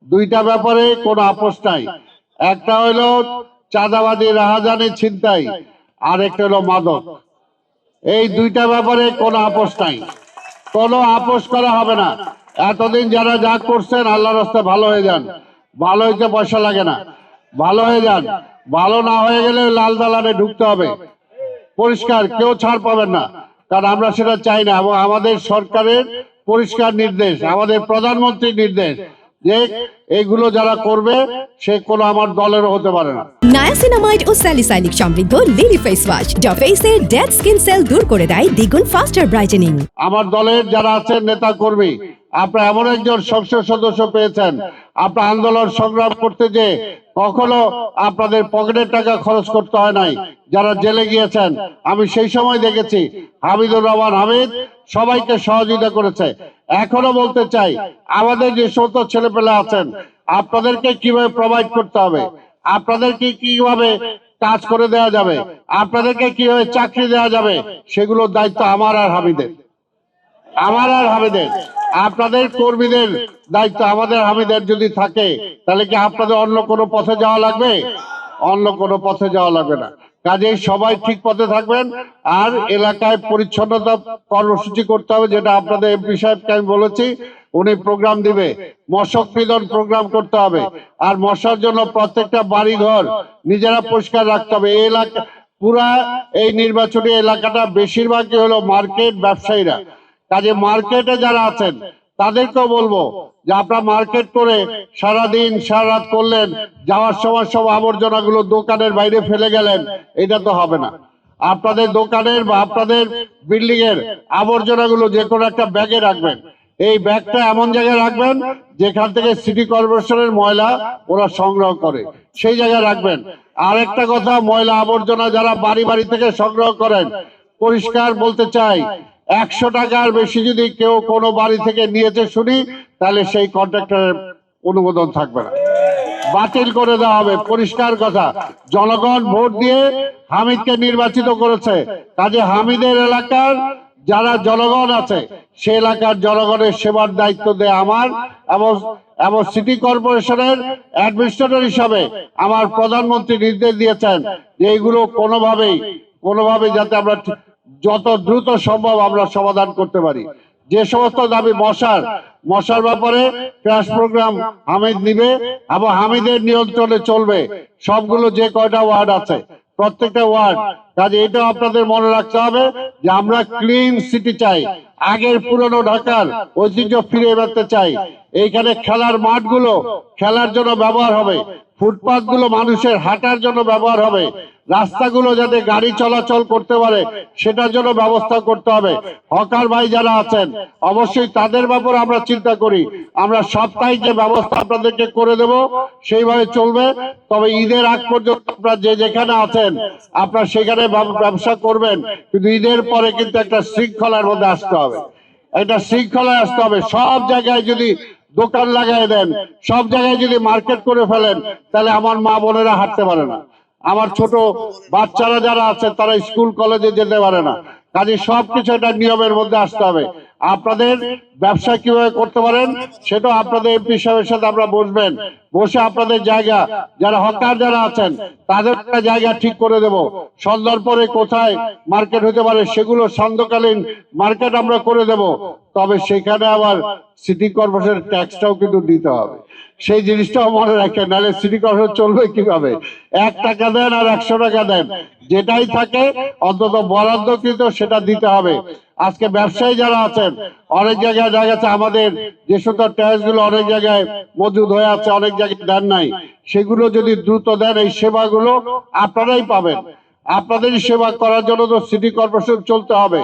দুইটা ব্যাপারে কোনো আপোষ নাই। একটা হইল চাঁদাবাজি, রাহাজানি, ছিনতাই, আর একটা হলো মাদক। এই দুইটা ব্যাপারে কোনো আপোষ নাই, কোনো আপোষ করা হবে না। এতদিন যারা যা করছেন আল্লাহর রাস্তায় ভালো হয়ে যান। ভালো হইতে পয়সা লাগে না, ভালো হয়ে যান। ভালো না হয়ে গেলে লাল দালানে ঢুকতে হবে, পরিষ্কার, কেউ ছাড় পাবেন না। কারণ আমরা সেটা চাই না, এবং আমাদের সরকারের পরিষ্কার নির্দেশ, আমাদের প্রধানমন্ত্রীর নির্দেশ যে এইগুলো যারা করবে সে কোনো আমার দলেরও হতে পারে না। নায়াসিনামাইড ও স্যালিসাইলিক সমৃদ্ধ লিলি ফেস ওয়াশ যা ফেসের ডেড স্কিন সেল দূর করে দেয় দ্বিগুণ ফাস্টার ব্রাইটেনিং। আমার দলের যারা আছেন নেতা কর্মী, আপনারা এমন একজন সংসদ সদস্য পেয়েছেন, আপনার আন্দোলন সংগ্রাম করতে যে কখনো আপনাদের পকেটের টাকা খরচ করতে হয় নাই। যারা জেলে গিয়েছেন আমি সেই সময় দেখেছি, হামিদুর রহমান হামিদ সবাইকে সহযোগিতা করেছে। এখনো বলতে চাই, আমাদের যে সমস্ত ছেলেপেলে আছেন আপনাদেরকে কিভাবে প্রোভাইড করতে হবে, আপনাদেরকে কিভাবে কাজ করে দেওয়া যাবে, আপনাদেরকে কিভাবে চাকরি দেওয়া যাবে, সেগুলোর দায়িত্ব আমার আর হামিদের, আমার আর হামিদের। আপনাদের কর্মীদের দায়িত্ব আমাদের হামিদের যদি থাকে, তাহলে কি আপনাদের অন্য কোনো পথে যাওয়া লাগবে? অন্য কোনো পথে যাওয়া লাগবে না। কাজেই সবাই ঠিক পথে থাকবেন। আর এলাকায় পরিচ্ছন্নতা কর্মসূচি করতে হবে, যেটা আপনাদের এমপি সাহেবকে আমি বলেছি, উনি প্রোগ্রাম দিবে। মশক নিধন প্রোগ্রাম করতে হবে। আর মশার জন্য প্রত্যেকটা বাড়ি ঘর নিজেরা পরিষ্কার রাখতে হবে। এই এলাকা পুরা এই নির্বাচনী এলাকাটা বেশিরভাগই হলো মার্কেট ব্যবসায়ীরা। কাজে মার্কেটে যারা আছেন তাদেরকেও বলবো যে আপনারা মার্কেট করে সারাদিন সারা রাত করলেন, যাওয়ার সময় সব আবর্জনাগুলো দোকানের বাইরে ফেলে গেলেন, এটা তো হবে না। আপনাদের দোকানের বা আপনাদের বিল্ডিং এর আবর্জনাগুলো যে কোনো একটা ব্যাগে রাখবেন। এই ব্যাগটা এমন জায়গায় রাখবেন যেখান থেকে সিটি কর্পোরেশনের ময়লা ওরা সংগ্রহ করে, সেই জায়গায় রাখবেন। আর একটা কথা, ময়লা আবর্জনা যারা বাড়ি বাড়ি থেকে সংগ্রহ করেন, পরিষ্কার বলতে চাই, 100 টাকার বেশি যদি কেউ কোনো বাড়ি থেকে নিয়েছে শুনি, তাহলে সেই কন্ট্রাক্টরের অনুমোদন থাকবে না, বাতিল করে দেওয়া হবে। পরিষ্কার কথা, জনগণ ভোট দিয়ে হামিদকে নির্বাচিত করেছে। কাজে হামিদের এলাকার যারা জনগণ আছে সে এলাকার জনগণের সেবার দায়িত্ব দেয় আমার, এবং সিটি কর্পোরেশনের অ্যাডমিনিস্ট্রেটর হিসাবে আমার প্রধানমন্ত্রী নির্দেশ দিয়েছেন যে এইগুলো কোনোভাবেই যাতে আমরা যত দ্রুত সম্ভব আমরা সমাধান করতে পারি। যে সমস্ত দাবি মশার ব্যাপারে ক্র্যাশ প্রোগ্রাম হামিদ নিবে এবং হামিদের নিয়ন্ত্রণে চলবে সবগুলো যে কয়টা ওয়ার্ড আছে, প্রত্যেকটা ওয়ার্ড। কাজে এটাও আপনাদের মনে রাখতে হবে যে আমরা ক্লিন সিটি চাই, আগের পুরনো ঢাকার ঐতিহ্য ফিরে পেতে চাই। এইখানে খেলার মাঠগুলো খেলার জন্য ব্যবহার হবে, ফুটপাথ গুলো মানুষের হাঁটার জন্য ব্যবহার হবে, রাস্তাগুলো যাতে গাড়ি চলাচল করতে পারে সেটার জন্য ব্যবস্থা করতে হবে। হকার ভাই যারা আছেন অবশ্যই তাদের ব্যাপারে আমরা চিন্তা করি। আমরা সাপ্তাহিক যে ব্যবস্থা আপনাদেরকে করে দেব সেইভাবে চলবে। তবে ঈদের আগ পর্যন্ত আপনারা যে যেখানে আছেন আপনারা সেখানে ব্যবসা করবেন, কিন্তু ঈদের পরে কিন্তু একটা শৃঙ্খলার মধ্যে আসতে হবে, একটা শৃঙ্খলায় আসতে হবে। সব জায়গায় যদি দোকান লাগাই দেন, সব জায়গায় যদি মার্কেট করে ফেলেন, তাহলে আমার মা বোনেরা হাঁটতে পারে না, আমার ছোট বাচ্চারা যারা আছে তারা স্কুল কলেজে যেতে পারে না। কাজে সবকিছু একটা নিয়মের মধ্যে আসতে হবে। আপনাদের ব্যবসা কিভাবে করতে পারেন সেটা আপনাদের এমপি সাহেবের সাথে আমরা বসবেন, বসে আপনাদের জায়গা যারা হকার যারা আছেন তাদের একটা জায়গা ঠিক করে দেব। সন্ধ্যার পরে কোথায় মার্কেট হতে পারে সেগুলো সান্ধ্যকালীন মার্কেট আমরা করে দেব। তবে সেখানে আবার সিটি কর্পোরেশনের ট্যাক্সটাও কিন্তু দিতে হবে, সেই জিনিসটাও মনে রাখেন, নাহলে সিটি কর্পোরেশন চলবে কিভাবে? 1 টাকা দেন আর 100 টাকা দেন, যেটাই থাকে অন্তত বরাদ্দকৃত সেটা দিতে হবে। আজকে ব্যবসায়ী যারা আছেন অনেক জায়গায় দেখা যাচ্ছে আমাদের যে সমস্ত ট্যাক্স গুলো অনেক জায়গায় মজুদ হয়ে আছে, অনেক জায়গায় দেন নাই, সেগুলো যদি দ্রুত দেন এই সেবাগুলো আপনারাই পাবেন। আপনাদেরই সেবা করার জন্য তো সিটি কর্পোরেশন চলতে হবে।